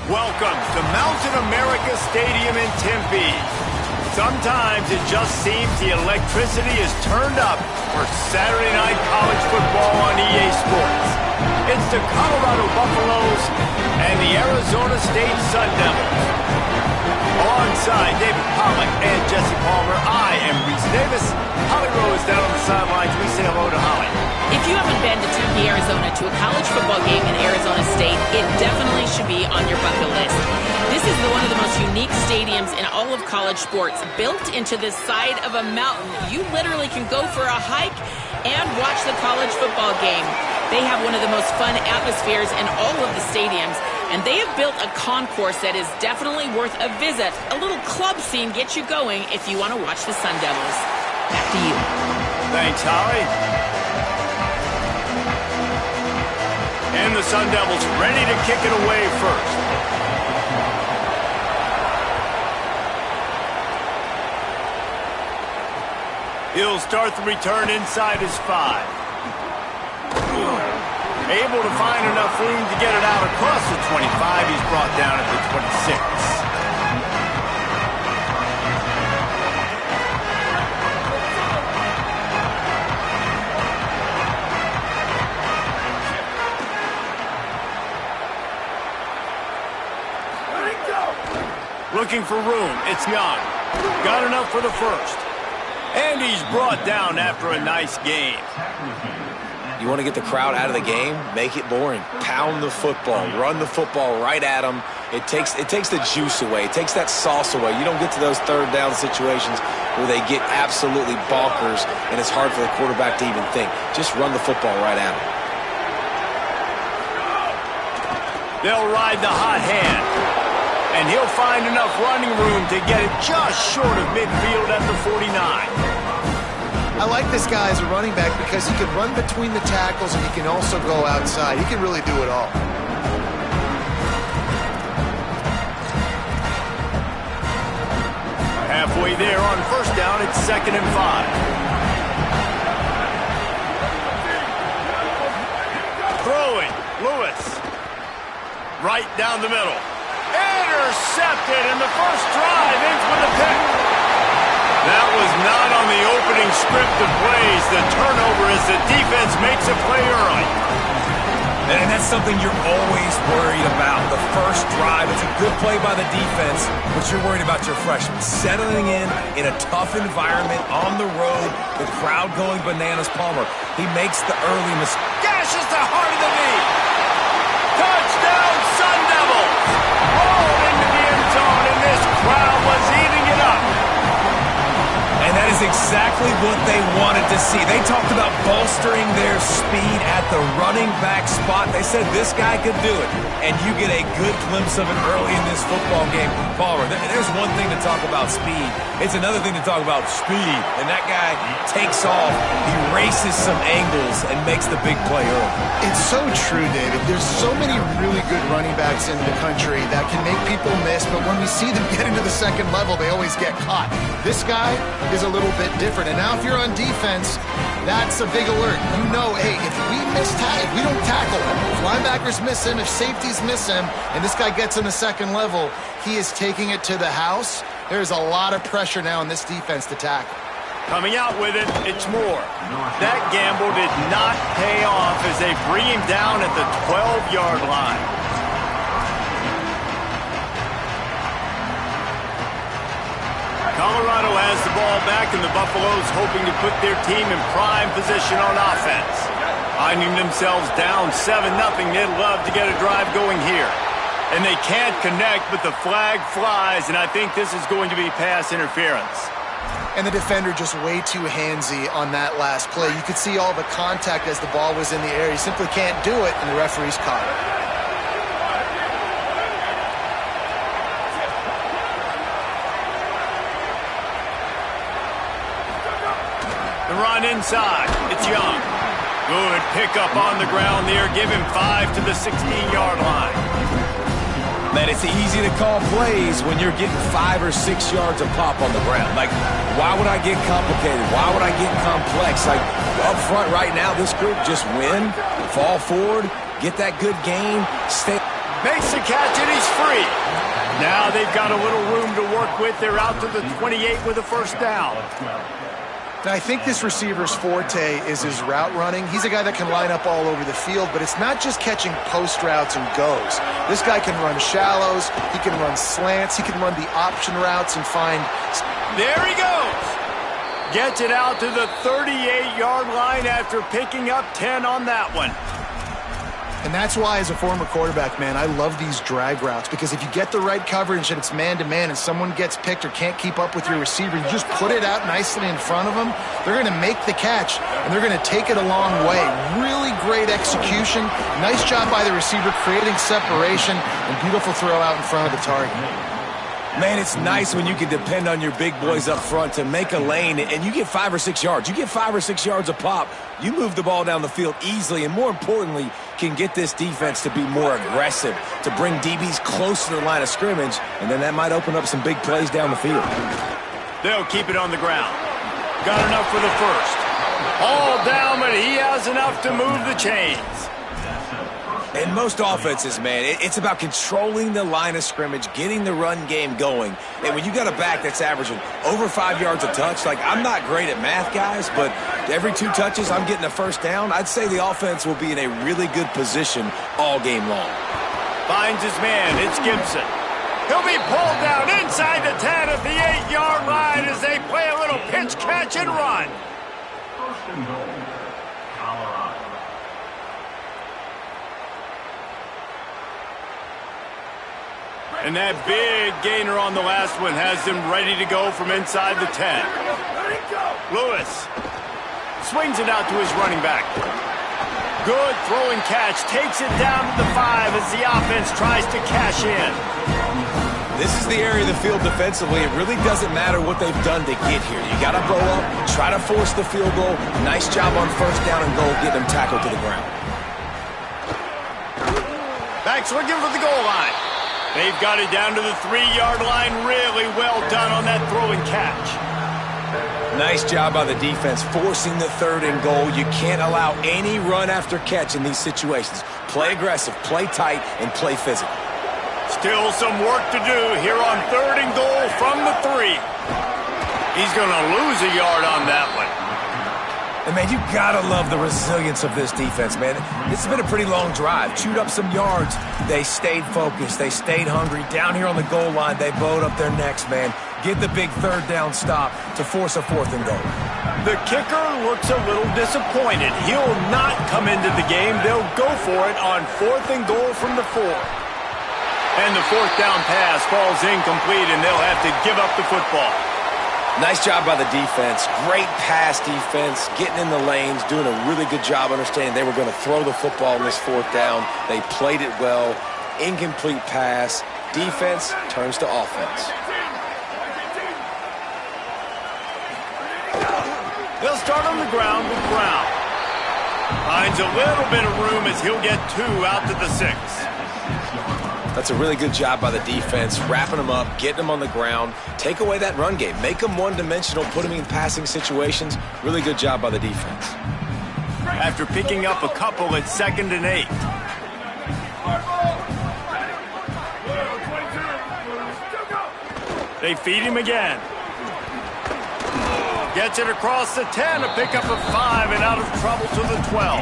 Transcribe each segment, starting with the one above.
Welcome to Mountain America Stadium in Tempe. Sometimes it just seems the electricity is turned up for Saturday night college football on EA Sports. It's the Colorado Buffaloes and the Arizona State Sun Devils. Alongside David Pollack and Jesse Palmer, I am Reese Davis. Holly Rowe is down on the sidelines. We say hello to Holly. If you haven't been to Tempe, Arizona to a college football game in Arizona State, it definitely should be on your bucket list. This is one of the most unique stadiums in all of college sports, built into the side of a mountain. You literally can go for a hike and watch the college football game. They have one of the most fun atmospheres in all of the stadiums, and they have built a concourse that is definitely worth a visit. A little club scene gets you going if you want to watch the Sun Devils. Back to you. Thanks, Holly. And the Sun Devils ready to kick it away first. He'll start the return inside his 5. Able to find enough room to get it out across the 25. He's brought down at the 26. Looking for room. It's Young. Got enough for the first. And he's brought down after a nice game. You want to get the crowd out of the game? Make it boring. Pound the football. Run the football right at them. It takes the juice away. It takes that sauce away. You don't get to those third down situations where they get absolutely bonkers and it's hard for the quarterback to even think. Just run the football right at them. They'll ride the hot hand. And he'll find enough running room to get it just short of midfield at the 49. I like this guy as a running back because he can run between the tackles and he can also go outside. He can really do it all. Halfway there on first down, it's 2nd and 5. Throwing, Lewis. Right down the middle. Intercepted, and the first drive ends with a pick. That was not on the opening script of plays. The turnover as the defense makes a play early. And that's something you're always worried about. The first drive, it's a good play by the defense, but you're worried about your freshman settling in a tough environment on the road, the crowd going bananas. Palmer, he makes the early mistake. Gashes the heart of the knee. Touchdown, Sun Devils. Rolled into the end zone, and this crowd was eating it up. And that is exactly what they wanted to see. They talked about bolstering their speed at the running back spot. They said this guy could do it. And you get a good glimpse of it early in this football game. Palmer, there's one thing to talk about speed. It's another thing to talk about speed. And that guy takes off, he races some angles, and makes the big play early. It's so true, David. There's so many really good running backs in the country that can make people miss, but when we see them get into the second level, they always get caught. This guy is a little bit different. And now if you're on defense, that's a big alert. You know, hey, if we don't tackle him, if linebackers miss him, if safeties miss him, and this guy gets in the second level, he is taking it to the house. There's a lot of pressure now in this defense to tackle. Coming out with it, it's Moore. That gamble did not pay off as they bring him down at the 12-yard line. Colorado has the ball back, and the Buffaloes hoping to put their team in prime position on offense. Finding themselves down 7-0, they'd love to get a drive going here. And they can't connect, but the flag flies, and I think this is going to be pass interference. And the defender just way too handsy on that last play. You could see all the contact as the ball was in the air. He simply can't do it, and the referee's caught it. The run inside. It's Young. Good pickup on the ground there. Give him 5 to the 16-yard line. Man, it's easy to call plays when you're getting 5 or 6 yards of pop on the ground. Like, why would I get complicated? Why would I get complex? Like, up front right now, this group just win, fall forward, get that good gain, stay. Makes the catch, and he's free. Now they've got a little room to work with. They're out to the 28 with a first down. Now, I think this receiver's forte is his route running. He's a guy that can line up all over the field, but it's not just catching post routes and goes. This guy can run shallows, he can run slants, he can run the option routes and find... There he goes! Gets it out to the 38-yard line after picking up 10 on that one. And that's why, as a former quarterback, man, I love these drag routes, because if you get the right coverage and it's man-to-man and someone gets picked or can't keep up with your receiver, you just put it out nicely in front of them, they're going to make the catch, and they're going to take it a long way. Really great execution. Nice job by the receiver creating separation, and beautiful throw out in front of the target. Man, it's nice when you can depend on your big boys up front to make a lane, and you get 5 or 6 yards. You get 5 or 6 yards a pop. You move the ball down the field easily, and more importantly, can get this defense to be more aggressive, to bring DBs close to the line of scrimmage, and then that might open up some big plays down the field. They'll keep it on the ground. Got enough for the first. All down, but he has enough to move the chains. In most offenses, man, it's about controlling the line of scrimmage, getting the run game going. And when you got a back that's averaging over 5 yards a touch, like, I'm not great at math, guys, but every 2 touches I'm getting a first down, I'd say the offense will be in a really good position all game long. Finds his man. It's Gibson. He'll be pulled down inside the 10 at the 8-yard line as they play a little pitch, catch, and run. And that big gainer on the last one has them ready to go from inside the 10. Lewis swings it out to his running back. Good throwing catch. Takes it down to the 5 as the offense tries to cash in. This is the area of the field defensively. It really doesn't matter what they've done to get here. You got to blow up, try to force the field goal. Nice job on first down and goal, get them tackled to the ground. Backs looking for the goal line. They've got it down to the 3-yard line. Really well done on that throwing catch. Nice job by the defense forcing the 3rd and goal. You can't allow any run after catch in these situations. Play aggressive, play tight, and play physical. Still some work to do here on 3rd and goal from the 3. He's going to lose a yard on that one. And, man, you got to love the resilience of this defense, man. This has been a pretty long drive. Chewed up some yards. They stayed focused. They stayed hungry. Down here on the goal line, they bowed up their necks, man. Get the big 3rd down stop to force a 4th and goal. The kicker looks a little disappointed. He'll not come into the game. They'll go for it on 4th and goal from the 4. And the 4th down pass falls incomplete, and they'll have to give up the football. Nice job by the defense. Great pass defense, getting in the lanes, doing a really good job understanding they were going to throw the football on this 4th down. They played it well. Incomplete pass. Defense turns to offense. They'll start on the ground with Brown. Finds a little bit of room as he'll get 2 out to the 6. That's a really good job by the defense, wrapping them up, getting them on the ground, take away that run game, make them one-dimensional, put them in passing situations. Really good job by the defense. After picking up a couple at 2nd and 8. They feed him again. Gets it across the 10 to pick up a 5 and out of trouble to the 12.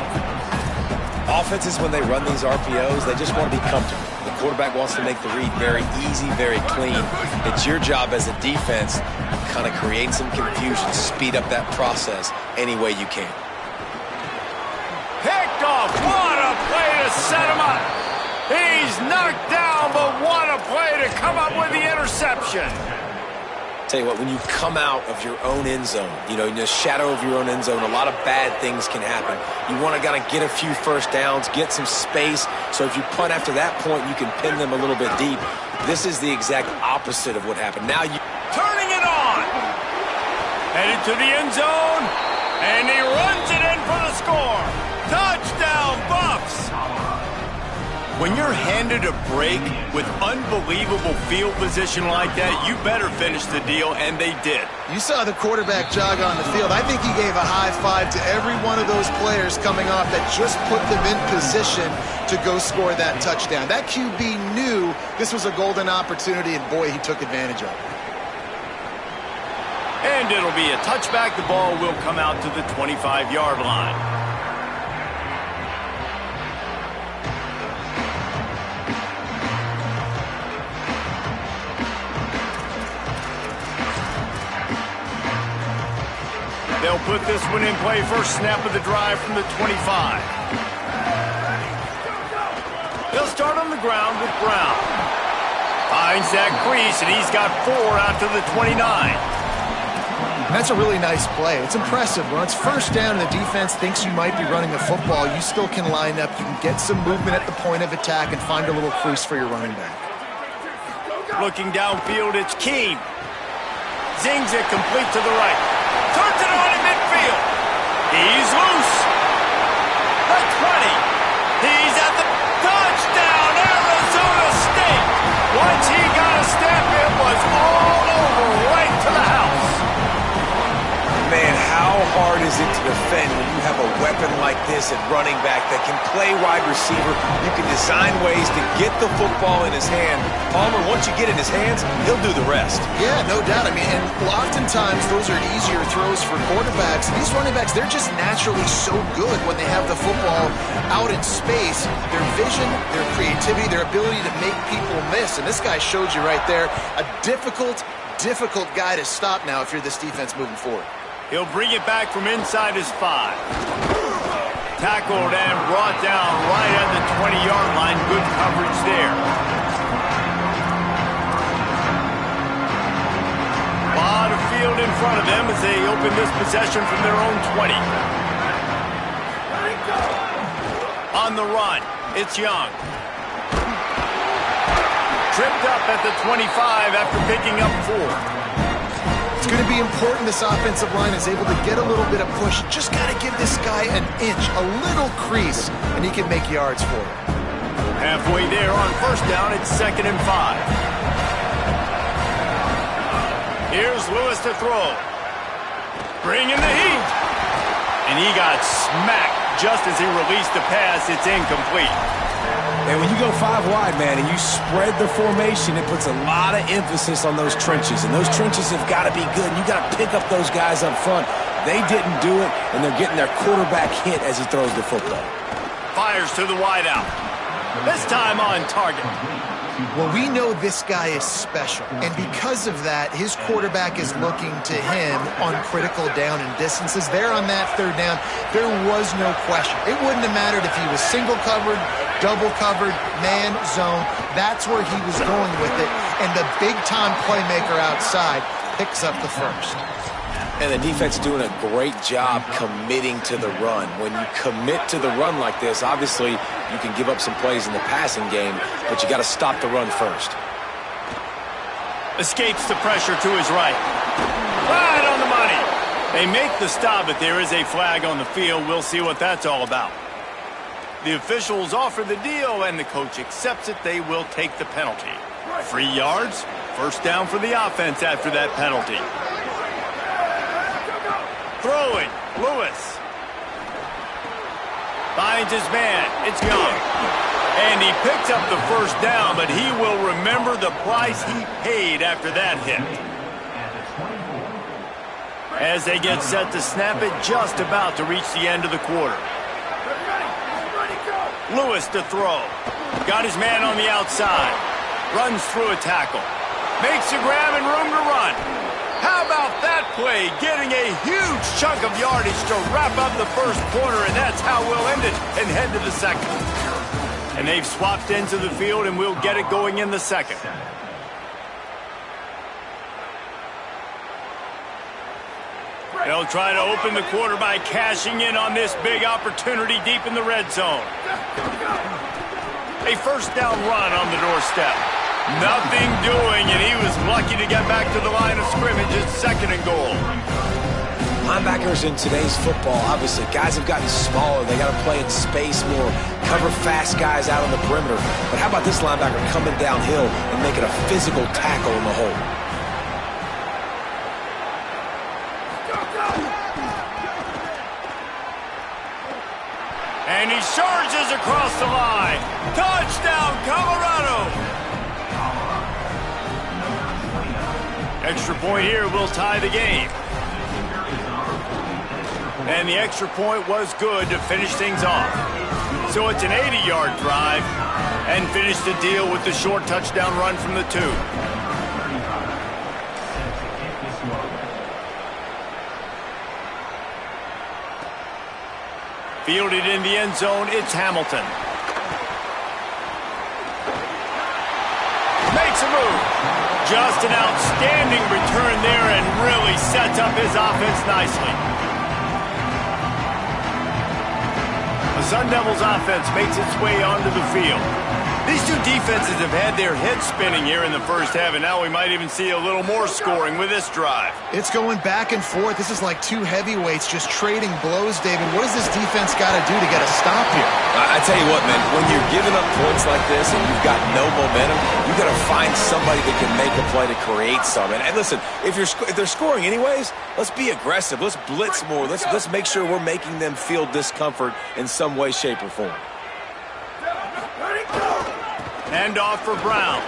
Offenses, when they run these RPOs, they just want to be comfortable. The quarterback wants to make the read very easy, very clean. It's your job as a defense to kind of create some confusion, speed up that process any way you can. Picked off. What a play to set him up. He's knocked down, but what a play to come up with the interception. Tell you what, when you come out of your own end zone, in the shadow of your own end zone, a lot of bad things can happen. You want to kind of get a few first downs, get some space, so if you punt after that point, you can pin them a little bit deep. This is the exact opposite of what happened. Now you... Turning it on! Headed to the end zone, and he runs it in for the score. Touchdown, Buffs! When you're handed a break with unbelievable field position like that, you better finish the deal, and they did. You saw the quarterback jog on the field. I think he gave a high five to every one of those players coming off that just put them in position to go score that touchdown. That QB knew this was a golden opportunity, and boy, he took advantage of it. And it'll be a touchback. The ball will come out to the 25-yard line. They'll put this one in play. First snap of the drive from the 25. They'll start on the ground with Brown. Finds that crease, and he's got 4 out to the 29. That's a really nice play. It's impressive. When it's first down and the defense thinks you might be running the football, you still can line up. You can get some movement at the point of attack and find a little crease for your running back. Looking downfield, it's Keene. Zings it complete to the right. Turns it on in midfield. He's loose. The 20. He's at the touchdown, Arizona State. Once he got a step, it was all over, right to the house. Man, how hard is it to defend when you have a weapon like this at running back that can play wide receiver? You can design ways to get the football in his hand. Palmer, once you get in his hands, he'll do the rest. Yeah, no doubt. I mean, and oftentimes those are easier throws for quarterbacks. These running backs, they're just naturally so good when they have the football out in space. Their vision, their creativity, their ability to make people miss. And this guy showed you right there, a difficult guy to stop now if you're this defense moving forward. He'll bring it back from inside his 5. Tackled and brought down right at the 20-yard line. Good coverage there. A lot of field in front of them as they open this possession from their own 20. On the run, it's Young. Tripped up at the 25 after picking up 4. It's going to be important this offensive line is able to get a little bit of push. Just got to give this guy an inch, a little crease, and he can make yards for it. Halfway there on first down, it's 2nd and 5. Here's Lewis to throw. Bringing the heat. And he got smacked just as he released the pass. It's incomplete. And when you go 5 wide, man, and you spread the formation, it puts a lot of emphasis on those trenches. And those trenches have got to be good. And you got to pick up those guys up front. They didn't do it, and they're getting their quarterback hit as he throws the football. Fires to the wideout. This time on target. Well, we know this guy is special, and because of that, his quarterback is looking to him on critical down and distances. There on that 3rd down, there was no question. It wouldn't have mattered if he was single covered, double covered, man, zone. That's where he was going with it, and the big-time playmaker outside picks up the first. And the defense doing a great job committing to the run. When you commit to the run like this, obviously you can give up some plays in the passing game, but you got to stop the run first. Escapes the pressure to his right. Right on the money. They make the stop, but there is a flag on the field. We'll see what that's all about. The officials offer the deal, and the coach accepts it. They will take the penalty. 3 yards, first down for the offense after that penalty. Throwing, Lewis. Finds his man, it's Young. And he picks up the first down, but he will remember the price he paid after that hit. As they get set to snap it, just about to reach the end of the quarter. Lewis to throw. Got his man on the outside. Runs through a tackle. Makes a grab and room to run. How about that play? Getting a huge chunk of yardage to wrap up the first quarter, and that's how we'll end it and head to the second. And they've swapped into the field, and we'll get it going in the second. They'll try to open the quarter by cashing in on this big opportunity deep in the red zone. A first down run on the doorstep. Nothing doing, and he was lucky to get back to the line of scrimmage. It's 2nd and goal. Linebackers in today's football, obviously, guys have gotten smaller. They got to play in space more, cover fast guys out on the perimeter. But how about this linebacker coming downhill and making a physical tackle in the hole? And he surges across the line. Touchdown, Colorado! Extra point here will tie the game. And the extra point was good to finish things off. So it's an 80-yard drive and finish the deal with the short touchdown run from the 2. Fielded in the end zone, it's Hamilton. Makes a move. Just an outstanding return there and really sets up his offense nicely. The Sun Devils offense makes its way onto the field. These two defenses have had their heads spinning here in the first half, and now we might even see a little more scoring with this drive. It's going back and forth. This is like two heavyweights just trading blows, David. What does this defense got to do to get a stop here? I tell you what, man, when you're giving up points like this and you've got no momentum, you've got to find somebody that can make a play to create some. And listen, if they're scoring anyways, let's be aggressive. Let's blitz more. Let's make sure we're making them feel discomfort in some way, shape, or form. Hand off for Brown.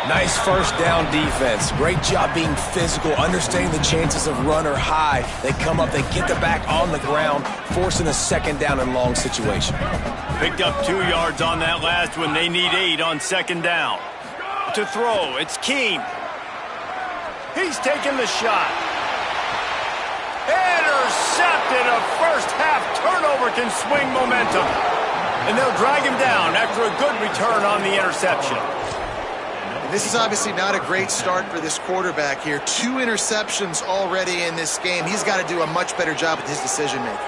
Nice first down defense. Great job being physical, understanding the chances of run are high. They come up, they get the back on the ground, forcing a second down and long situation. Picked up 2 yards on that last one. They need 8 on second down. To throw, it's Keene. He's taking the shot. Intercepted. A first half turnover can swing momentum. And they'll drag him down after a good return on the interception. This is obviously not a great start for this quarterback here. 2 interceptions already in this game. He's got to do a much better job with his decision-making.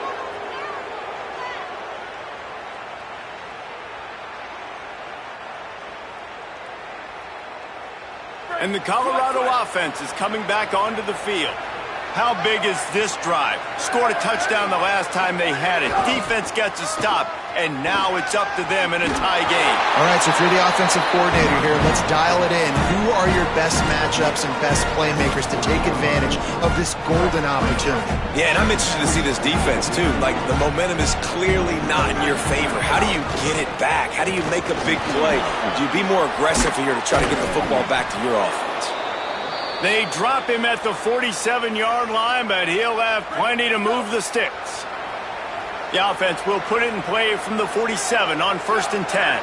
And the Colorado offense is coming back onto the field. How big is this drive? Scored a touchdown the last time they had it. Defense gets a stop, and now it's up to them in a tie game. All right, so if you're the offensive coordinator here, let's dial it in. Who are your best matchups and best playmakers to take advantage of this golden opportunity? Yeah, and I'm interested to see this defense, too. Like, the momentum is clearly not in your favor. How do you get it back? How do you make a big play? Do you be more aggressive here to try to get the football back to your offense? They drop him at the 47-yard line, but he'll have plenty to move the sticks. The offense will put it in play from the 47 on 1st and 10.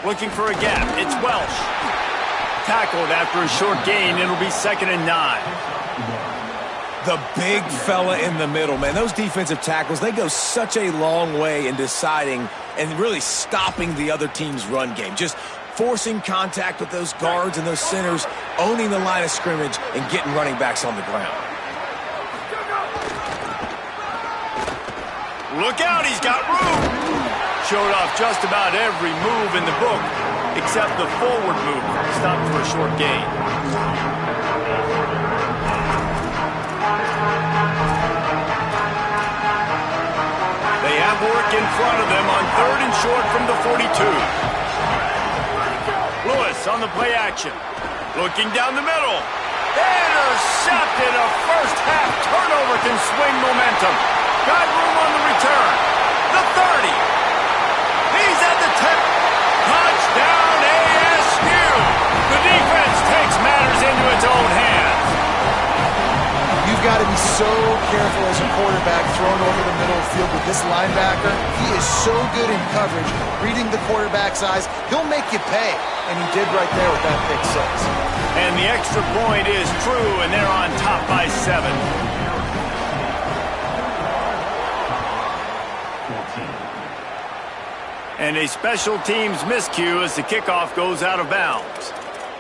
Looking for a gap. It's Welsh. Tackled after a short gain. It'll be 2nd and 9. The big fella in the middle, man. Those defensive tackles, they go such a long way in deciding and really stopping the other team's run game. Just forcing contact with those guards and those centers, owning the line of scrimmage, and getting running backs on the ground. Look out, he's got room. Showed off just about every move in the book, except the forward move. Stopped for a short gain. They have work in front of them on 3rd and short from the 42. Lewis on the play action. Looking down the middle. Intercepted. A first half turnover can swing momentum. Got room on the return. The 30. He's at the 10. Touchdown ASU. The defense takes matters into its own hands. You've got to be so careful as a quarterback throwing over the middle of the field with this linebacker. He is so good in coverage, reading the quarterback's eyes. He'll make you pay, and he did right there with that pick 6. And the extra point is true, and they're on top by 7. And a special teams miscue as the kickoff goes out of bounds.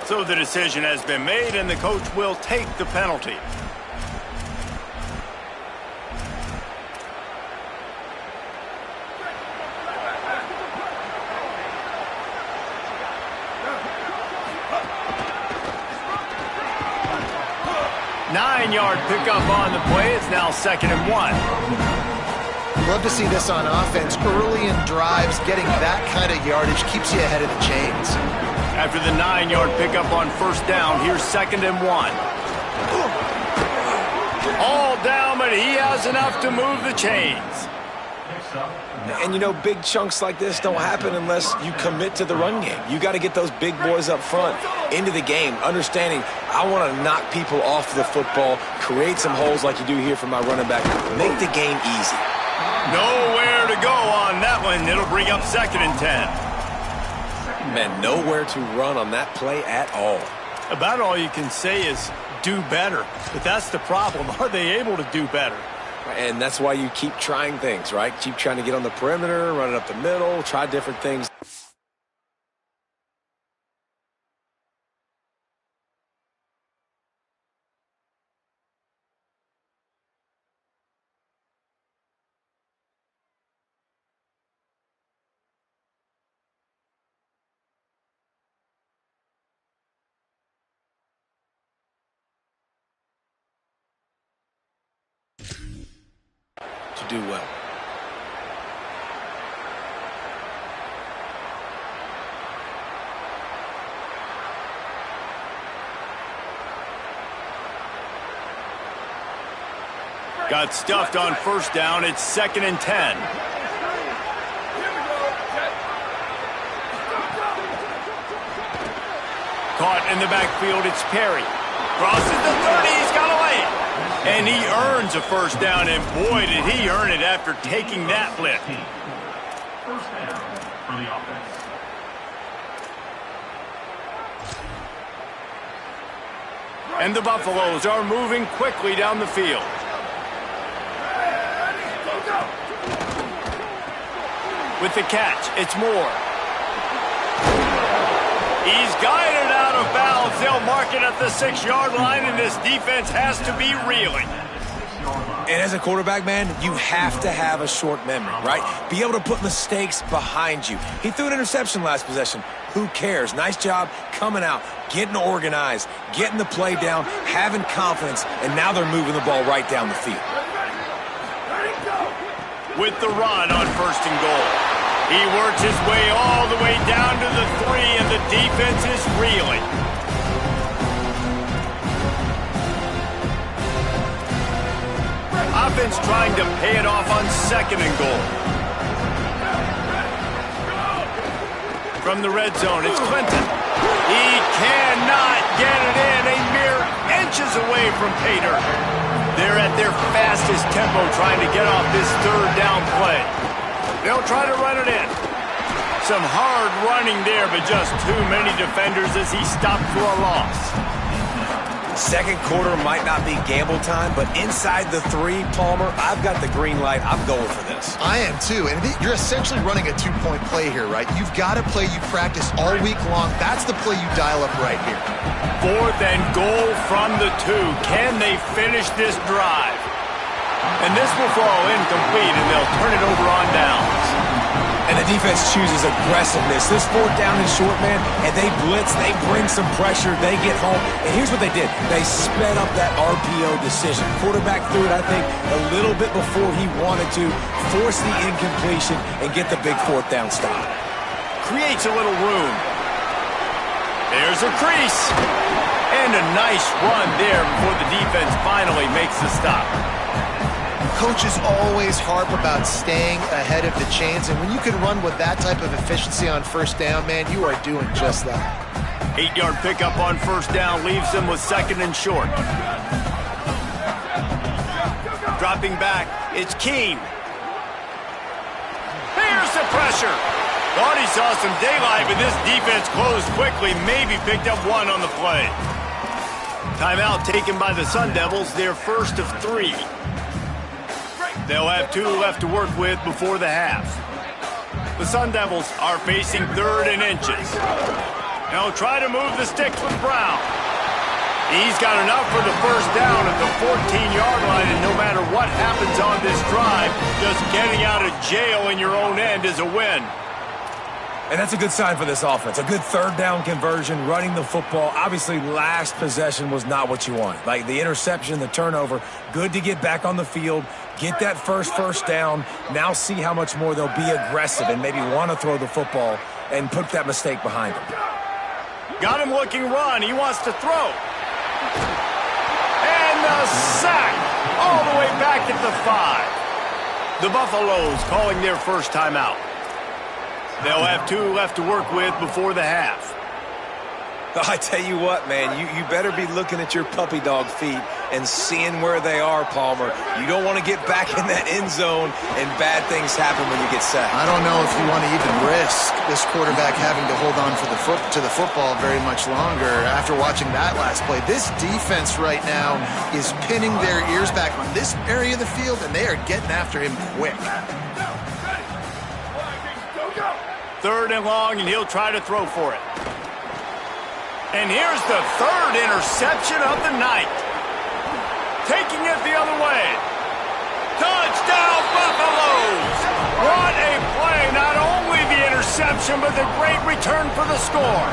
So the decision has been made, and the coach will take the penalty. 9-yard pickup on the play. It's now 2nd and 1. Love to see this on offense. Early in drives, getting that kind of yardage keeps you ahead of the chains. After the 9-yard pickup on 1st down, here's 2nd and 1. All down, but he has enough to move the chains. And, you know, big chunks like this don't happen unless you commit to the run game. You got to get those big boys up front into the game, understanding I want to knock people off the football, create some holes like you do here for my running back, make the game easy. Nowhere to go on that one. It'll bring up 2nd and 10. Man, nowhere to run on that play at all. About all you can say is do better. But that's the problem. Are they able to do better? And that's why you keep trying things, right? Keep trying to get on the perimeter, run it up the middle, try different things. To do well. Got stuffed on 1st down. It's 2nd and 10. Caught in the backfield. It's Perry. Crosses the 30. He's got away. And he earns a 1st down, and boy, did he earn it after taking that lift. 1st down for the offense. And the Buffaloes are moving quickly down the field. With the catch, it's Moore. He's guided out of bounds. They'll mark it at the 6-yard line, and this defense has to be reeling. And as a quarterback, man, you have to have a short memory, right? Be able to put mistakes behind you. He threw an interception last possession. Who cares? Nice job coming out, getting organized, getting the play down, having confidence, and now they're moving the ball right down the field. With the run on 1st and goal. He works his way all the way down to the 3, and the defense is reeling. Offense trying to pay it off on 2nd and goal. From the red zone, it's Clinton. He cannot get it in, a mere inches away from pay dirt. They're at their fastest tempo trying to get off this 3rd down play. They'll try to run it in. Some hard running there, but just too many defenders as he stopped for a loss. 2nd quarter might not be gamble time, but inside the 3, Palmer, I've got the green light. I'm going for this. I am too, and you're essentially running a 2-point play here, right? You've got a play you practice all week long. That's the play you dial up right here. 4th and goal from the 2. Can they finish this drive? And this will fall incomplete, and they'll turn it over on downs. And the defense chooses aggressiveness. This 4th down and short, man, and they blitz, they bring some pressure, they get home. And here's what they did. They sped up that RPO decision. Quarterback threw it, I think, a little bit before he wanted to, force the incompletion, and get the big 4th down stop. Creates a little room. There's a crease. And a nice run there before the defense finally makes the stop. Coaches always harp about staying ahead of the chains, and when you can run with that type of efficiency on 1st down, man, you are doing just that. 8-yard pickup on 1st down leaves them with 2nd and short. Dropping back, it's Keene. Here's the pressure. Thought he saw some daylight, but this defense closed quickly, maybe picked up 1 on the play. Timeout taken by the Sun Devils, their 1st of 3. They'll have 2 left to work with before the half. The Sun Devils are facing 3rd and inches. They'll try to move the sticks with Brown. He's got enough for the 1st down at the 14-yard line, and no matter what happens on this drive, just getting out of jail in your own end is a win. And that's a good sign for this offense. A good third down conversion, running the football. Obviously, last possession was not what you want. Like the interception, the turnover, good to get back on the field, get that first down. Now see how much more they'll be aggressive and maybe want to throw the football and put that mistake behind them. Got him looking run. He wants to throw. And the sack all the way back at the 5. The Buffaloes calling their first timeout. They'll have 2 left to work with before the half. I tell you what, man, you better be looking at your puppy dog feet and seeing where they are, Palmer. You don't want to get back in that end zone and bad things happen when you get sacked. I don't know if you want to even risk this quarterback having to hold on to the football very much longer after watching that last play. This defense right now is pinning their ears back on this area of the field, and they are getting after him quick. 3rd and long, and he'll try to throw for it. And here's the 3rd interception of the night. Taking it the other way. Touchdown, Buffaloes! What a play! Not only the interception, but the great return for the score.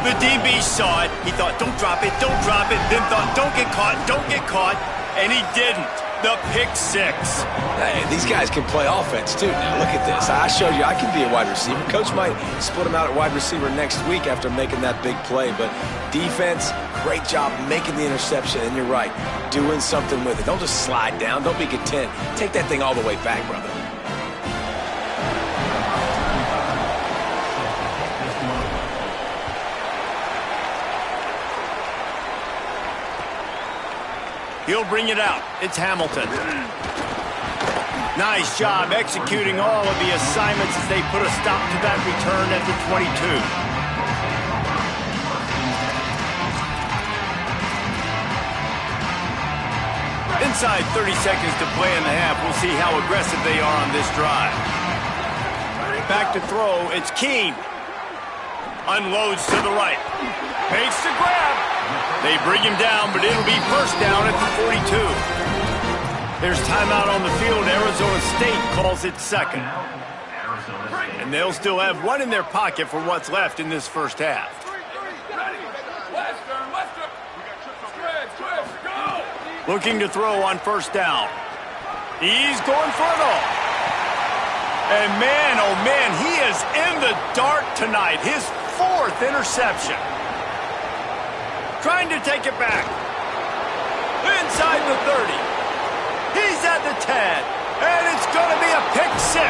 The DB saw it. He thought, don't drop it, don't drop it. Then thought, don't get caught. And he didn't. The pick 6. Hey, these guys can play offense, too. Now, look at this. I showed you I can be a wide receiver. Coach might split him out at wide receiver next week after making that big play. But defense, great job making the interception. And you're right, doing something with it. Don't just slide down. Don't be content. Take that thing all the way back, brother. He'll bring it out. It's Hamilton. Nice job executing all of the assignments as they put a stop to that return at the 22. Inside 30 seconds to play in the half. We'll see how aggressive they are on this drive. Back to throw. It's Keene. Unloads to the right. Makes the grab. They bring him down, but it'll be first down at the 42. There's timeout on the field. Arizona State calls it 2nd. And they'll still have 1 in their pocket for what's left in this first half. Looking to throw on first down. He's going for it all. And man, oh man, he is in the dark tonight. His 4th interception. Trying to take it back. Inside the 30. He's at the 10. And it's going to be a pick 6.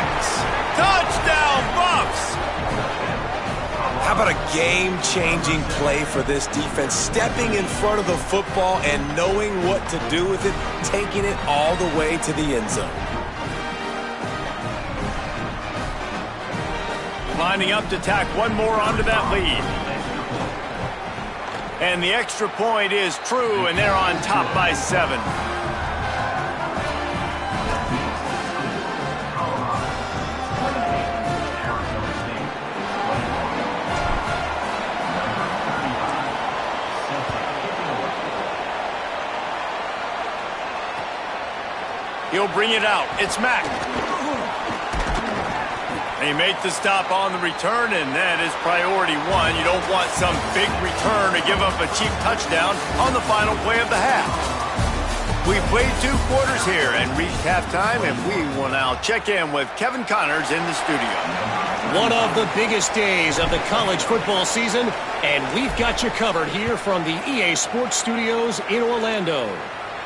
Touchdown, Buffs. How about a game-changing play for this defense? Stepping in front of the football and knowing what to do with it, taking it all the way to the end zone. Lining up to tack 1 more onto that lead. And the extra point is true, and they're on top by 7. He'll bring it out. It's Mack. They make the stop on the return, and that is priority 1. You don't want some big return to give up a cheap touchdown on the final play of the half. We've played 2 quarters here and reached halftime, and we will now check in with Kevin Connors in the studio. One of the biggest days of the college football season, and we've got you covered here from the EA Sports Studios in Orlando.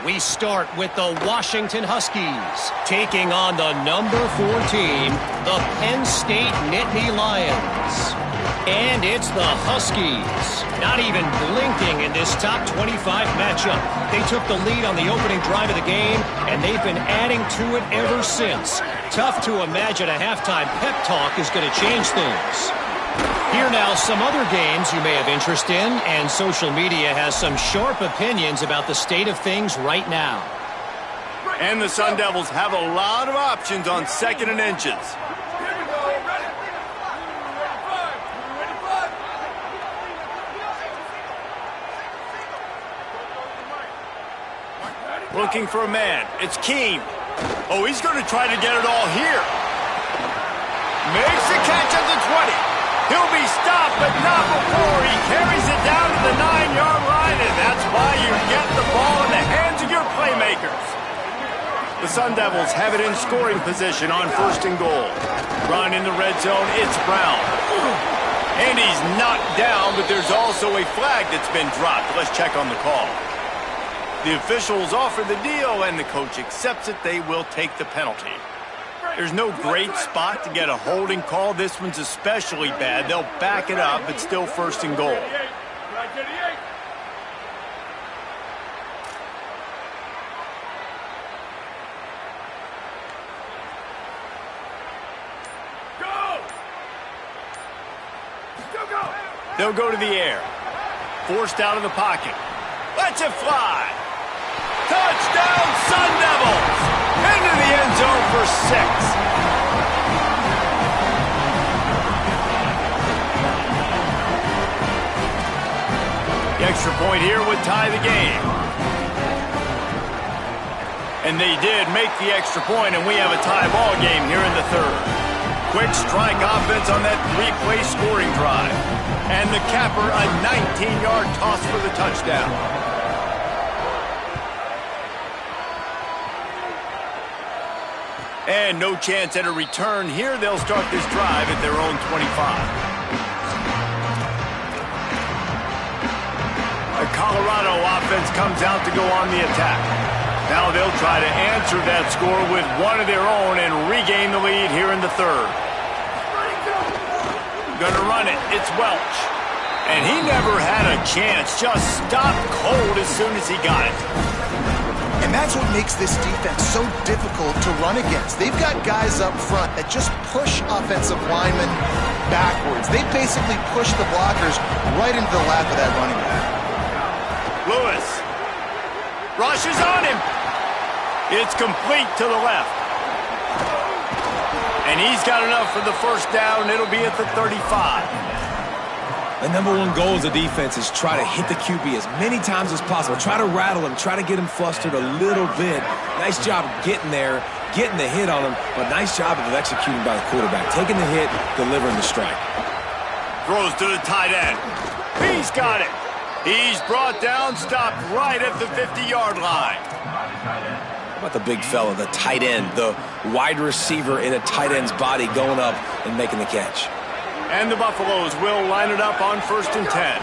We start with the Washington Huskies, taking on the number 4 team, the Penn State Nittany Lions. And it's the Huskies, not even blinking in this top 25 matchup. They took the lead on the opening drive of the game, and they've been adding to it ever since. Tough to imagine a halftime pep talk is going to change things. Here now, some other games you may have interest in, and social media has some sharp opinions about the state of things right now. And the Sun Devils have a lot of options on 2nd and inches. Looking for a man. It's Keene. Oh, he's going to try to get it all here. Makes the catch at He'll be stopped, but not before he carries it down to the 9-yard line, and that's why you get the ball in the hands of your playmakers. The Sun Devils have it in scoring position on 1st and goal. Run in the red zone, it's Brown. And he's knocked down, but there's also a flag that's been dropped. Let's check on the call. The officials offer the deal, and the coach accepts it. They will take the penalty. There's no great spot to get a holding call. This one's especially bad. They'll back it up. It's still 1st and goal. They'll go to the air. Forced out of the pocket. Lets it fly. Touchdown, Sun Devils! Into the end zone for 6. The extra point here would tie the game. And they did make the extra point, and we have a tie ball game here in the 3rd. Quick strike offense on that 3-play scoring drive. And the capper, a 19-yard toss for the touchdown. And no chance at a return here. They'll start this drive at their own 25. A Colorado offense comes out to go on the attack. Now they'll try to answer that score with one of their own and regain the lead here in the 3rd. Gonna run it. It's Welch. And he never had a chance. Just stopped cold as soon as he got it. And that's what makes this defense so difficult to run against. They've got guys up front that just push offensive linemen backwards. They basically push the blockers right into the lap of that running back. Lewis rushes on him. It's complete to the left. And he's got enough for the 1st down. It'll be at the 35. The #1 goal as a defense is try to hit the QB as many times as possible. Try to rattle him. Try to get him flustered a little bit. Nice job getting there, getting the hit on him, but nice job of executing by the quarterback. Taking the hit, delivering the strike. Throws to the tight end. He's got it. He's brought down, stopped right at the 50-yard line. How about the big fella, the tight end, the wide receiver in a tight end's body going up and making the catch. And the Buffaloes will line it up on 1st and 10.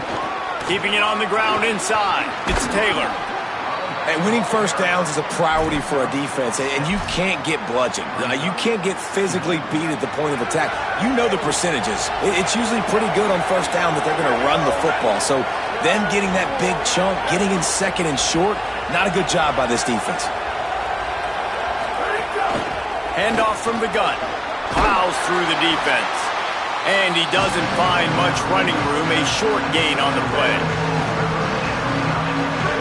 Keeping it on the ground inside. It's Taylor. And winning 1st downs is a priority for a defense, and you can't get bludgeoned. You can't get physically beat at the point of attack. You know the percentages. It's usually pretty good on 1st down that they're going to run the football. So them getting that big chunk, getting in 2nd and short, not a good job by this defense. Handoff from the gun. Plows through the defense. And he doesn't find much running room. A short gain on the play.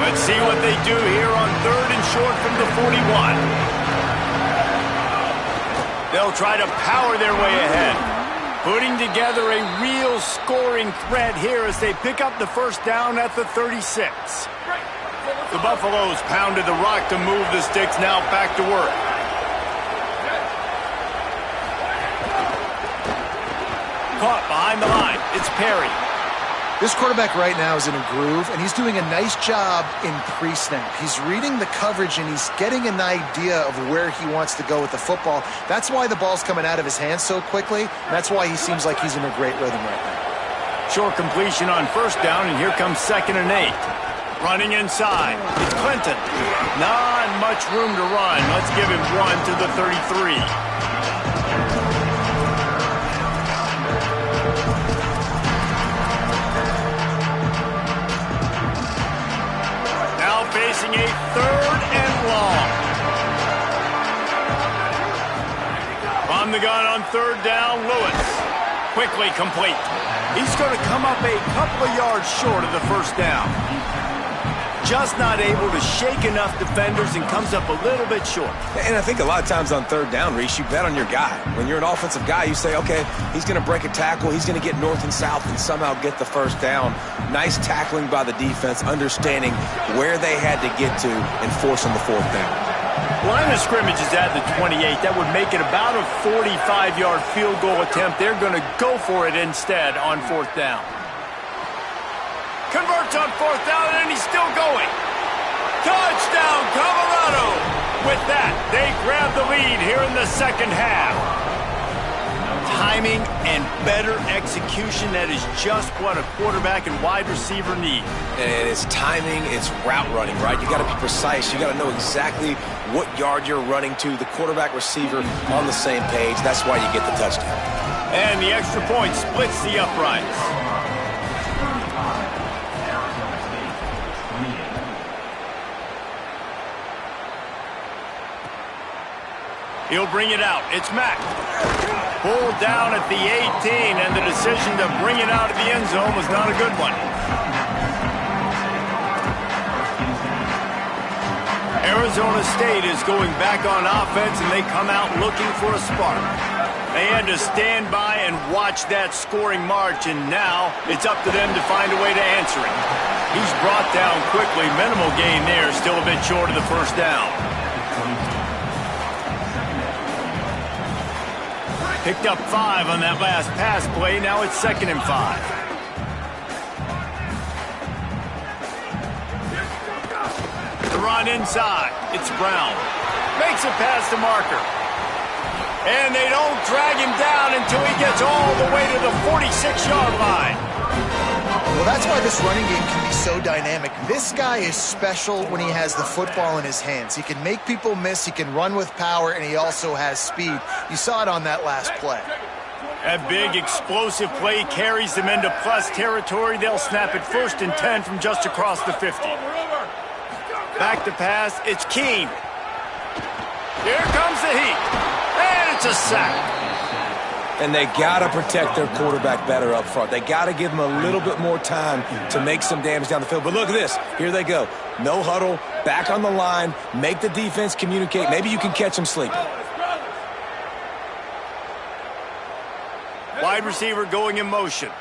Let's see what they do here on 3rd and short from the 41. They'll try to power their way ahead. Putting together a real scoring threat here as they pick up the 1st down at the 36. The Buffaloes pounded the rock to move the sticks. Now back to work. Caught behind the line. It's Perry. This quarterback right now is in a groove, and he's doing a nice job in pre-snap. He's reading the coverage, and he's getting an idea of where he wants to go with the football. That's why the ball's coming out of his hands so quickly. That's why he seems like he's in a great rhythm right now. Short completion on 1st down, and here comes 2nd and 8. Running inside. It's Clinton. Not much room to run. Let's give him one to the 33. Facing a 3rd and long. On the gun on 3rd down, Lewis. Quickly complete. He's going to come up a couple of yards short of the 1st down. Just not able to shake enough defenders and comes up a little bit short. And I think a lot of times on 3rd down, Reese, you bet on your guy. When you're an offensive guy, you say, okay, he's going to break a tackle, he's going to get north and south and somehow get the 1st down. Nice tackling by the defense, understanding where they had to get to and forcing the 4th down. Line of scrimmage is at the 28. That would make it about a 45-yard field goal attempt. They're going to go for it instead on 4th down. Converts on 4th down, and he's still going. Touchdown, Colorado! With that, they grab the lead here in the second half. Timing and better execution, that is just what a quarterback and wide receiver need. And it's timing, it's route running, right? You got to be precise. You got to know exactly what yard you're running to. The quarterback receiver on the same page. That's why you get the touchdown. And the extra point splits the uprights. He'll bring it out. It's Mack. Pulled down at the 18, and the decision to bring it out of the end zone was not a good one. Arizona State is going back on offense, and they come out looking for a spark. They had to stand by and watch that scoring march, and now it's up to them to find a way to answer it. He's brought down quickly. Minimal gain there, still a bit short of the first down. Picked up 5 on that last pass play. Now it's 2nd and 5. The run inside. It's Brown. Makes a pass to Marker. And they don't drag him down until he gets all the way to the 46-yard line. Well, that's why this running game can be so dynamic. This guy is special when he has the football in his hands. He can make people miss, he can run with power, and he also has speed. You saw it on that last play. That big, explosive play carries them into plus territory. They'll snap it 1st and 10 from just across the 50. Back to pass, it's Keene. Here comes the heat, and it's a sack. And they got to protect their quarterback better up front. They got to give him a little bit more time to make some damage down the field. But look at this. Here they go. No huddle, back on the line, make the defense communicate. Maybe you can catch them sleeping. Wide receiver going in motion.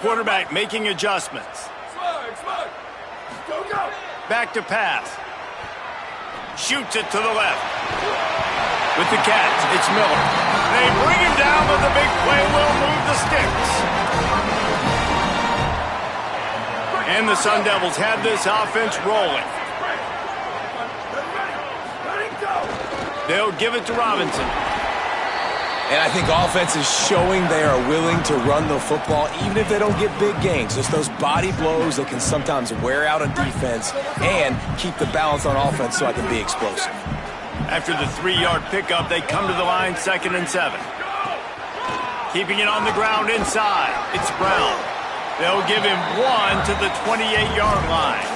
Quarterback making adjustments. Back to pass. Shoots it to the left. With the catch, it's Miller. They bring him down, but the big play will move the sticks. And the Sun Devils have this offense rolling. They'll give it to Robinson. And I think offense is showing they are willing to run the football, even if they don't get big gains. Just those body blows that can sometimes wear out on defense and keep the balance on offense so I can be explosive. After the 3-yard pickup, they come to the line 2nd and 7. Keeping it on the ground inside. It's Brown. They'll give him 1 to the 28-yard line.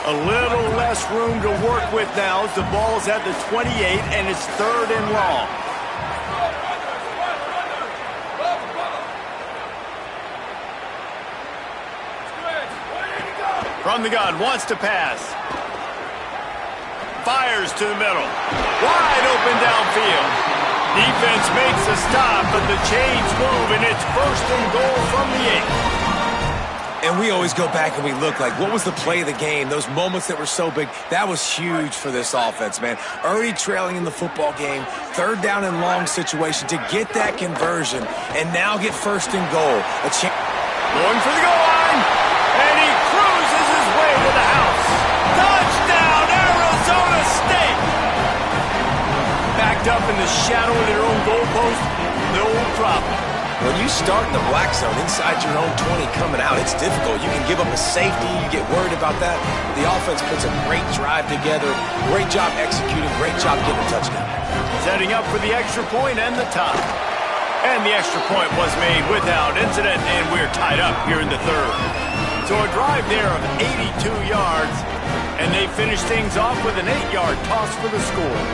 A little less room to work with now as the ball's at the 28, and it's 3rd and long. From the gun, wants to pass. Fires to the middle. Wide open downfield. Defense makes a stop, but the chains move, and it's 1st and goal from the 8. And we always go back and we look like, what was the play of the game? Those moments that were so big, that was huge for this offense, man. Already trailing in the football game, 3rd down and long situation to get that conversion, and now get 1st and goal. Going for the goal line, and he cruises his way to the house. Touchdown, Arizona State! Backed up in the shadow of their own goalpost, no problem. When you start in the black zone inside your own 20 coming out, it's difficult. You can give up a safety. You get worried about that. The offense puts a great drive together. Great job executing. Great job getting a touchdown. Setting up for the extra point and the tie. And the extra point was made without incident, and we're tied up here in the 3rd. So a drive there of 82 yards, and they finish things off with an 8-yard toss for the score.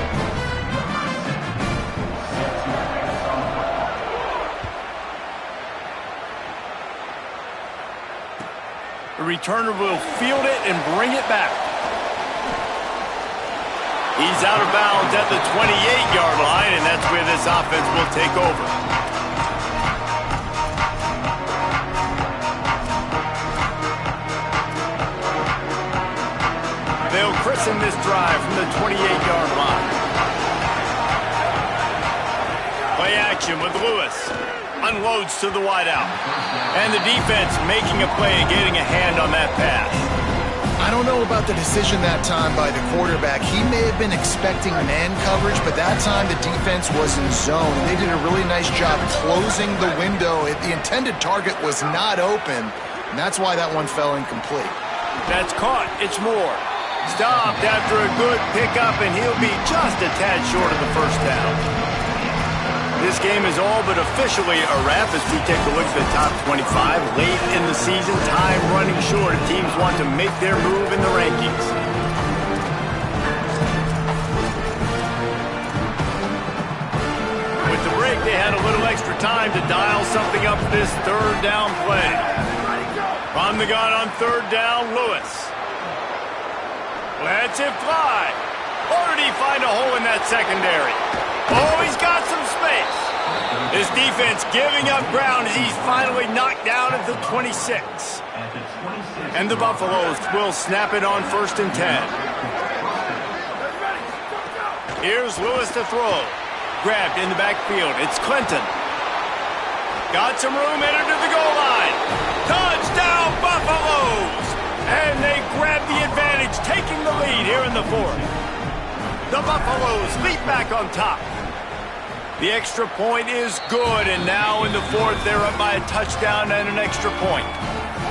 The returner will field it and bring it back. He's out of bounds at the 28-yard line, and that's where this offense will take over. They'll christen this drive from the 28-yard line. Play action with Lewis. Unloads to the wideout. And the defense making a play and getting a hand on that pass. I don't know about the decision that time by the quarterback. He may have been expecting man coverage, but that time the defense was in zone. They did a really nice job closing the window. The intended target was not open, and that's why that one fell incomplete. That's caught. It's Moore. Stopped after a good pickup, and he'll be just a tad short of the first down. This game is all but officially a wrap as we take a look at the top 25. Late in the season, time running short. Teams want to make their move in the rankings. With the break, they had a little extra time to dial something up for this third down play. From the gun on third down, Lewis. Lets it fly. Or did he find a hole in that secondary? Oh, he's got some space. His defense giving up ground as he's finally knocked down at the 26. And the Buffaloes will snap it on 1st and 10. Here's Lewis to throw. Grabbed in the backfield. It's Clinton. Got some room, entered to the goal line. Touchdown, Buffaloes! And they grab the advantage, taking the lead here in the 4th. The Buffaloes leap back on top. The extra point is good, and now in the 4th, they're up by a touchdown and an extra point.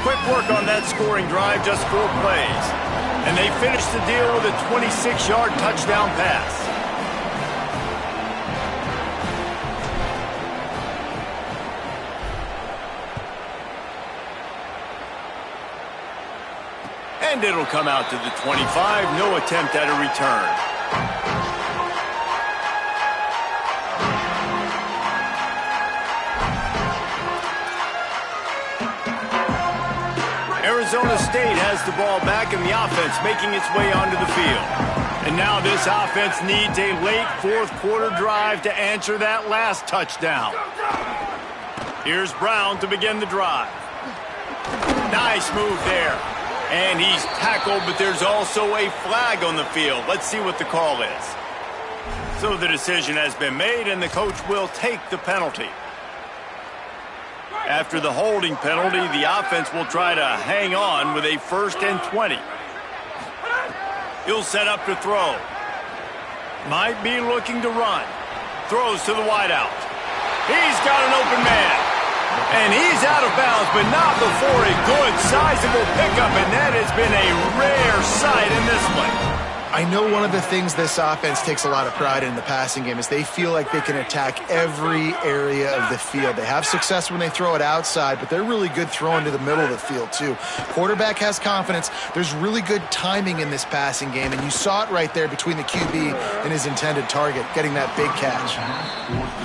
Quick work on that scoring drive, just 4 plays. And they finish the deal with a 26-yard touchdown pass. And it'll come out to the 25, no attempt at a return. Arizona State has the ball back in the offense, making its way onto the field. And now this offense needs a late 4th quarter drive to answer that last touchdown. Here's Brown to begin the drive. Nice move there. And he's tackled, but there's also a flag on the field. Let's see what the call is. So the decision has been made, and the coach will take the penalty. After the holding penalty, the offense will try to hang on with a 1st and 20. He'll set up to throw. Might be looking to run. Throws to the wideout. He's got an open man. And he's out of bounds, but not before a good, sizable pickup, and that has been a rare sight in this one. I know one of the things this offense takes a lot of pride in the passing game is they feel like they can attack every area of the field. They have success when they throw it outside, but they're really good throwing to the middle of the field too. Quarterback has confidence. There's really good timing in this passing game, and you saw it right there between the QB and his intended target, getting that big catch.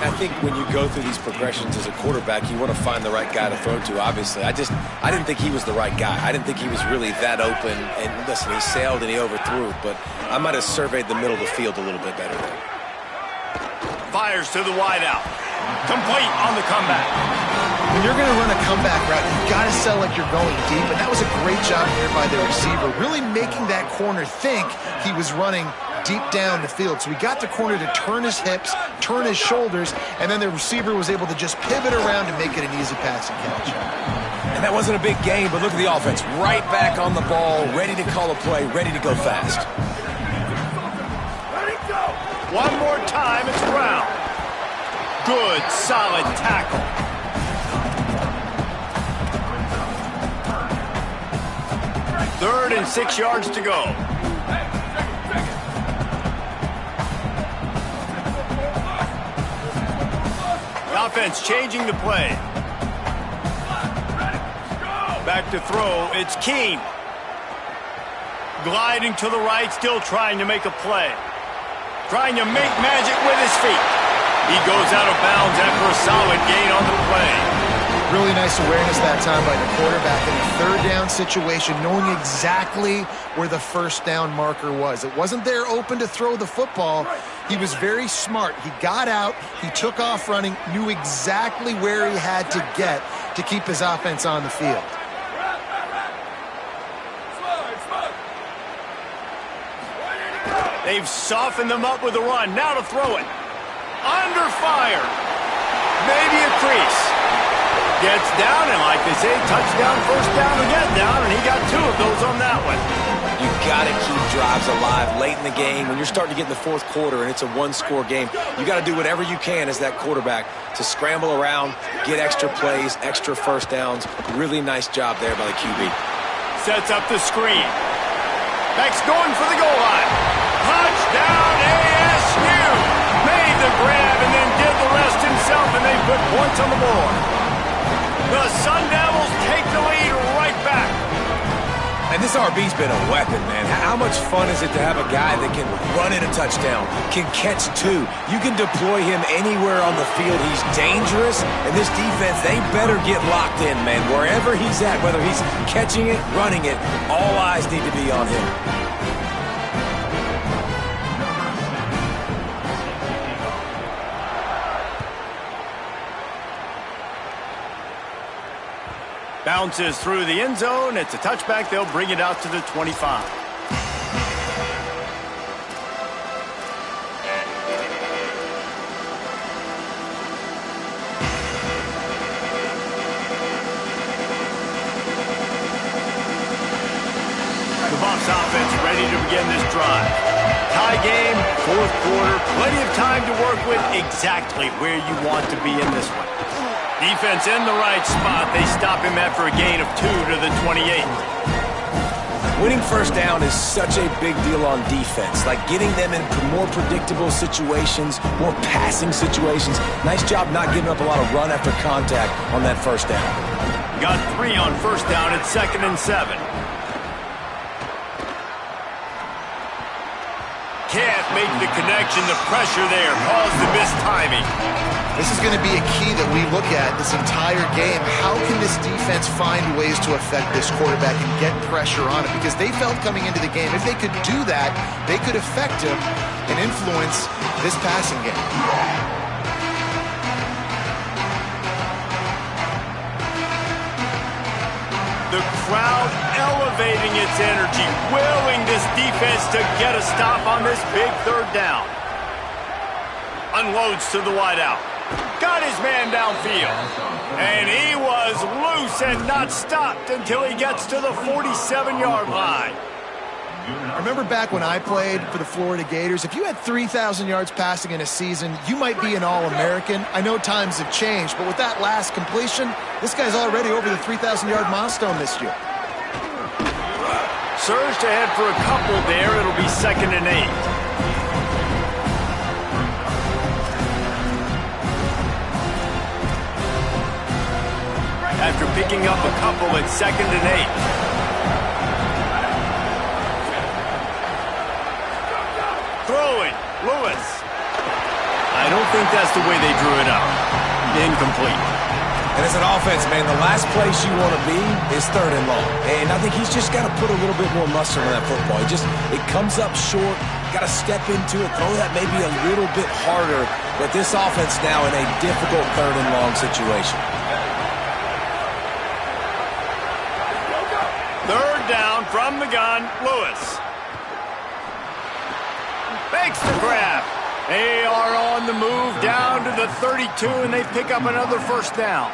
I think when you go through these progressions as a quarterback, you want to find the right guy to throw to, obviously. I didn't think he was the right guy. I didn't think he was really that open. And listen, he sailed and he overthrew, but I might have surveyed the middle of the field a little bit better there. Fires to the wideout. Complete on the comeback. When you're going to run a comeback route, you've got to sell like you're going deep, and that was a great job here by the receiver, really making that corner think he was running deep down the field. So we got the corner to turn his hips, turn his shoulders, and then the receiver was able to just pivot around and make it an easy passing catch. And that wasn't a big gain, but look at the offense. Right back on the ball, ready to call a play, ready to go fast. One more time, it's Brown. Good, solid tackle. Third and 6 yards to go. The offense changing the play. Back to throw, it's Keene. Gliding to the right, still trying to make a play. Trying to make magic with his feet. He goes out of bounds after a solid gain on the play. Really nice awareness that time by the quarterback in a third down situation, knowing exactly where the first down marker was. It wasn't there open to throw the football. He was very smart. He got out, he took off running, knew exactly where he had to get to keep his offense on the field. They've softened them up with a run. Now to throw it. Under fire. Maybe a crease. Gets down, and like they say, touchdown, first down, and get down, and he got 2 of those on that one. You got to keep drives alive late in the game. When you're starting to get in the fourth quarter and it's a one-score game, you got to do whatever you can as that quarterback to scramble around, get extra plays, extra first downs. Really nice job there by the QB. Sets up the screen. Beck's going for the goal line. Touchdown, ASU! Made the grab and then did the rest himself, and they put points on the board. The Sun Devils take the lead right back. And this RB's been a weapon, man. How much fun is it to have a guy that can run in a touchdown, can catch 2? You can deploy him anywhere on the field. He's dangerous, and this defense, they better get locked in, man. Wherever he's at, whether he's catching it, running it, all eyes need to be on him. Bounces through the end zone. It's a touchback. They'll bring it out to the 25. The Buffs offense ready to begin this drive. Tie game, fourth quarter, plenty of time to work with, exactly where you want to be in this one. Defense in the right spot. They stop him after a gain of 2 to the 28. Winning first down is such a big deal on defense, like getting them in more predictable situations, more passing situations. Nice job not giving up a lot of run after contact on that first down. Got 3 on first down at 2nd and 7. Can't make the connection. The pressure there caused the missed timing. This is going to be a key that we look at this entire game. How can this defense find ways to affect this quarterback and get pressure on him? Because they felt coming into the game, if they could do that, they could affect him and influence this passing game. The crowd elevating its energy, willing this defense to get a stop on this big third down. Unloads to the wideout. Got his man downfield. And he was loose and not stopped until he gets to the 47-yard line. I remember back when I played for the Florida Gators, if you had 3,000 yards passing in a season, you might be an All-American. I know times have changed, but with that last completion, this guy's already over the 3,000-yard milestone this year. Surged ahead for a couple there. It'll be 2nd and 8. After picking up a couple at 2nd and 8. Throwing, Lewis. I don't think that's the way they drew it up. Incomplete. And as an offense, man, the last place you want to be is 3rd and long. And I think he's just got to put a little bit more muscle on that football. It comes up short. Got to step into it, throw that maybe a little bit harder. But this offense now in a difficult 3rd and long situation. 3rd down from the gun, Lewis. Makes the grab. They are on the move down to the 32, and they pick up another first down.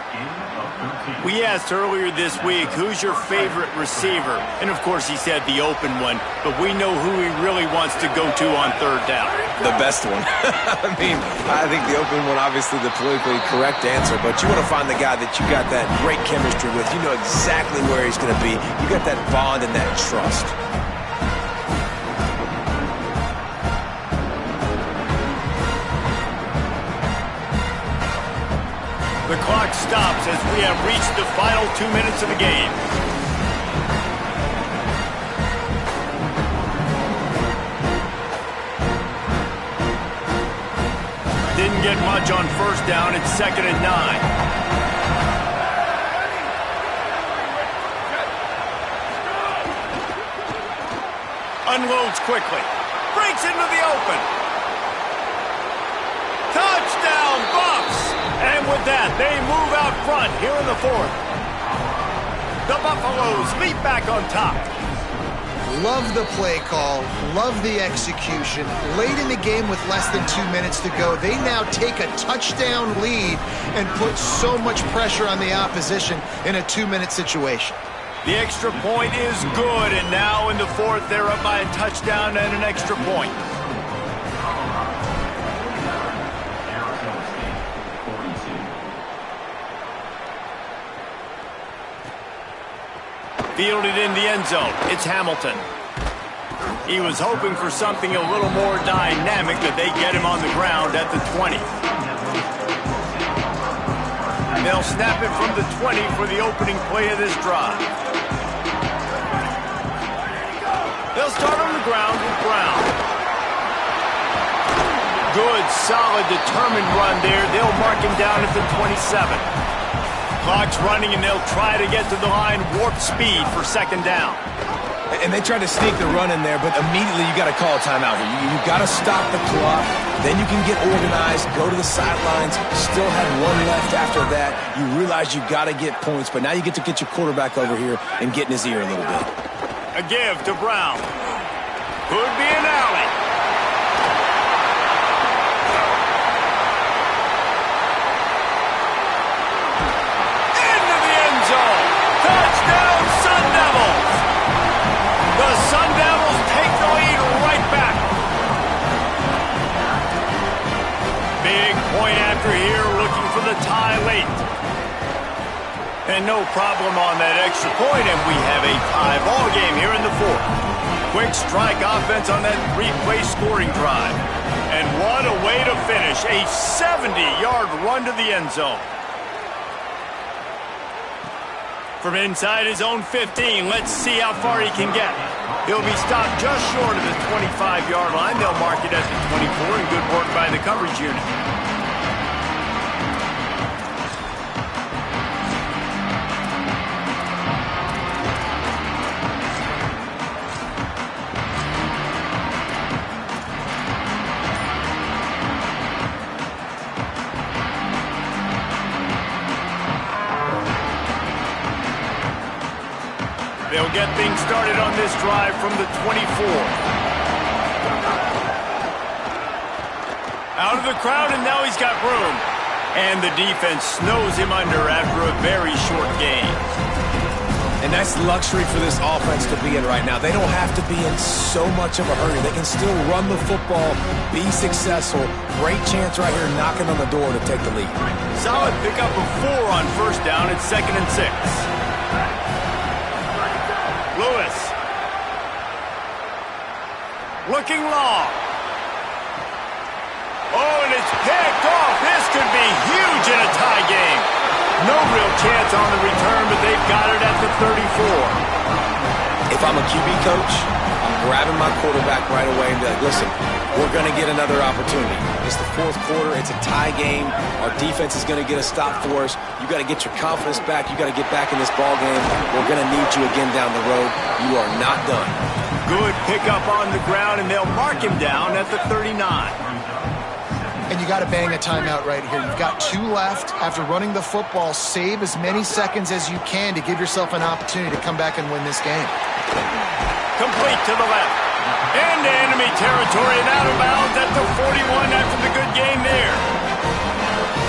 We asked earlier this week, who's your favorite receiver? And, of course, he said the open one, but we know who he really wants to go to on 3rd down. The best one. I mean, I think the open one, obviously the politically correct answer, but you want to find the guy that you got that great chemistry with. You know exactly where he's going to be. You got that bond and that trust. The clock stops as we have reached the final 2 minutes of the game. Didn't get much on first down. It's 2nd and 9. Unloads quickly. Breaks into the open. Touchdown, Buffs! And with that, they move out front here in the 4th. The Buffaloes leap back on top. Love the play call, love the execution. Late in the game with less than 2 minutes to go, they now take a touchdown lead and put so much pressure on the opposition in a 2-minute situation. The extra point is good, and now in the fourth, they're up by a touchdown and an extra point. Fielded in the end zone. It's Hamilton. He was hoping for something a little more dynamic, that they get him on the ground at the 20. They'll snap it from the 20 for the opening play of this drive. They'll start on the ground with Brown. Good, solid, determined run there. They'll mark him down at the 27. Clock's running, and they'll try to get to the line, warp speed for second down. And they tried to sneak the run in there, but immediately you got to call a timeout here. You got to stop the clock. Then you can get organized, go to the sidelines, still have one left after that. You realize you got to get points, but now you get to get your quarterback over here and get in his ear a little bit. A give to Brown. Could be an alley. Into the end zone. Touchdown, Sun Devils. The Sun Devils take the lead right back. Big point after here, looking for the tie late. And no problem on that extra point, and we have a tie ball game here in the fourth. Quick strike offense on that replay scoring drive. And what a way to finish, a 70-yard run to the end zone. From inside his own 15, let's see how far he can get. He'll be stopped just short of the 25-yard line. They'll mark it at the 24, and good work by the coverage unit. They'll get things started on this drive from the 24. Out of the crowd, and now he's got room. And the defense snows him under after a very short game. And that's luxury for this offense to be in right now. They don't have to be in so much of a hurry. They can still run the football, be successful. Great chance right here knocking on the door to take the lead. Solid pickup of 4 on first down. It's 2nd and 6. Lewis. Looking long. Oh, and it's picked off. This could be huge in a tie game. No real chance on the return, but they've got it at the 34. If I'm a QB coach, I'm grabbing my quarterback right away and be like, listen, we're going to get another opportunity. It's the fourth quarter. It's a tie game. Our defense is going to get a stop for us. You got to get your confidence back. You got to get back in this ball game. We're going to need you again down the road. You are not done. Good pickup on the ground, and they'll mark him down at the 39. And you got to bang a timeout right here. You've got 2 left. After running the football, save as many seconds as you can to give yourself an opportunity to come back and win this game. Complete to the left. Into enemy territory and out of bounds at the 41 after the good game there.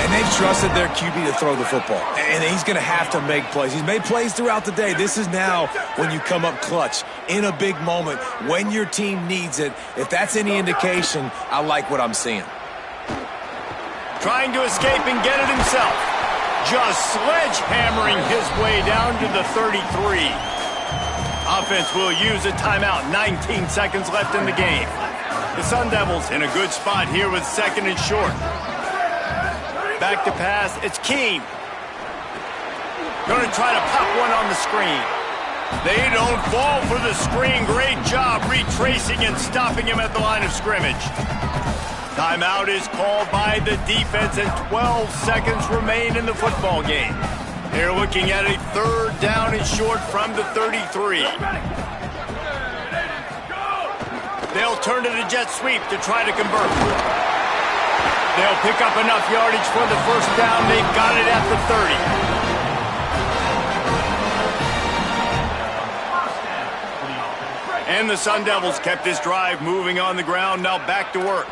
And they've trusted their QB to throw the football. And he's going to have to make plays. He's made plays throughout the day. This is now when you come up clutch in a big moment when your team needs it. If that's any indication, I like what I'm seeing. Trying to escape and get it himself. Just sledgehammering his way down to the 33. Offense will use a timeout. 19 seconds left in the game. The Sun Devils in a good spot here with 2nd and short. Back to pass. It's Keene. Going to try to pop one on the screen. They don't fall for the screen. Great job retracing and stopping him at the line of scrimmage. Timeout is called by the defense, and 12 seconds remain in the football game. They're looking at a 3rd down and short from the 33. They'll turn to the jet sweep to try to convert. They'll pick up enough yardage for the 1st down. They've got it at the 30. And the Sun Devils kept this drive moving on the ground, now back to work.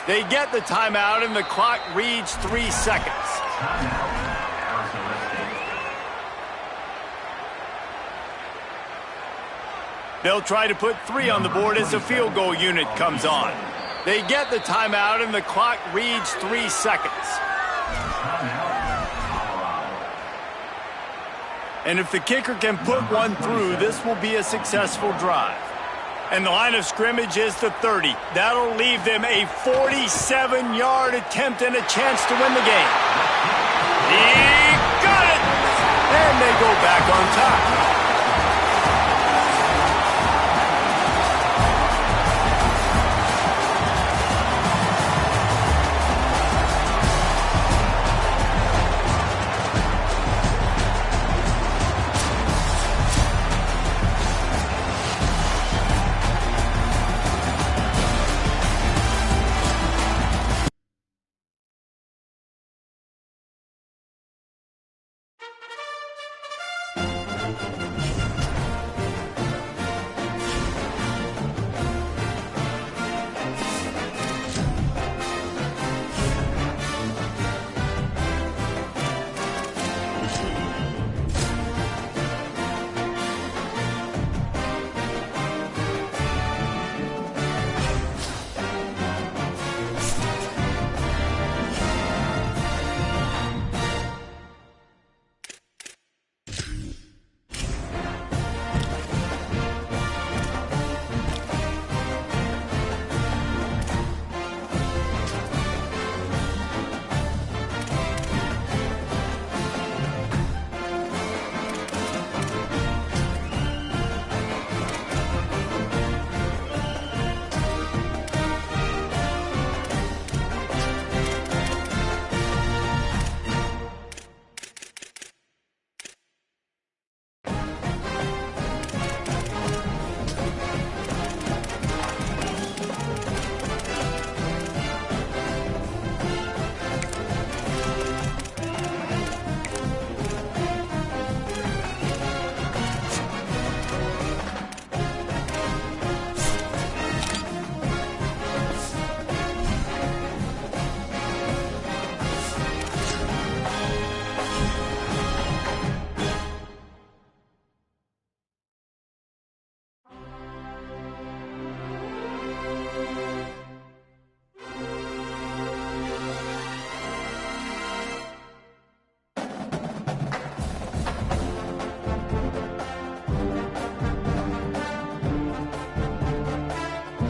They get the timeout, and the clock reads 3 seconds. They'll try to put 3 on the board as the field goal unit comes on. They get the timeout, and the clock reads 3 seconds. And if the kicker can put one through, this will be a successful drive. And the line of scrimmage is the 30. That'll leave them a 47-yard attempt and a chance to win the game. He got it! And they go back on top.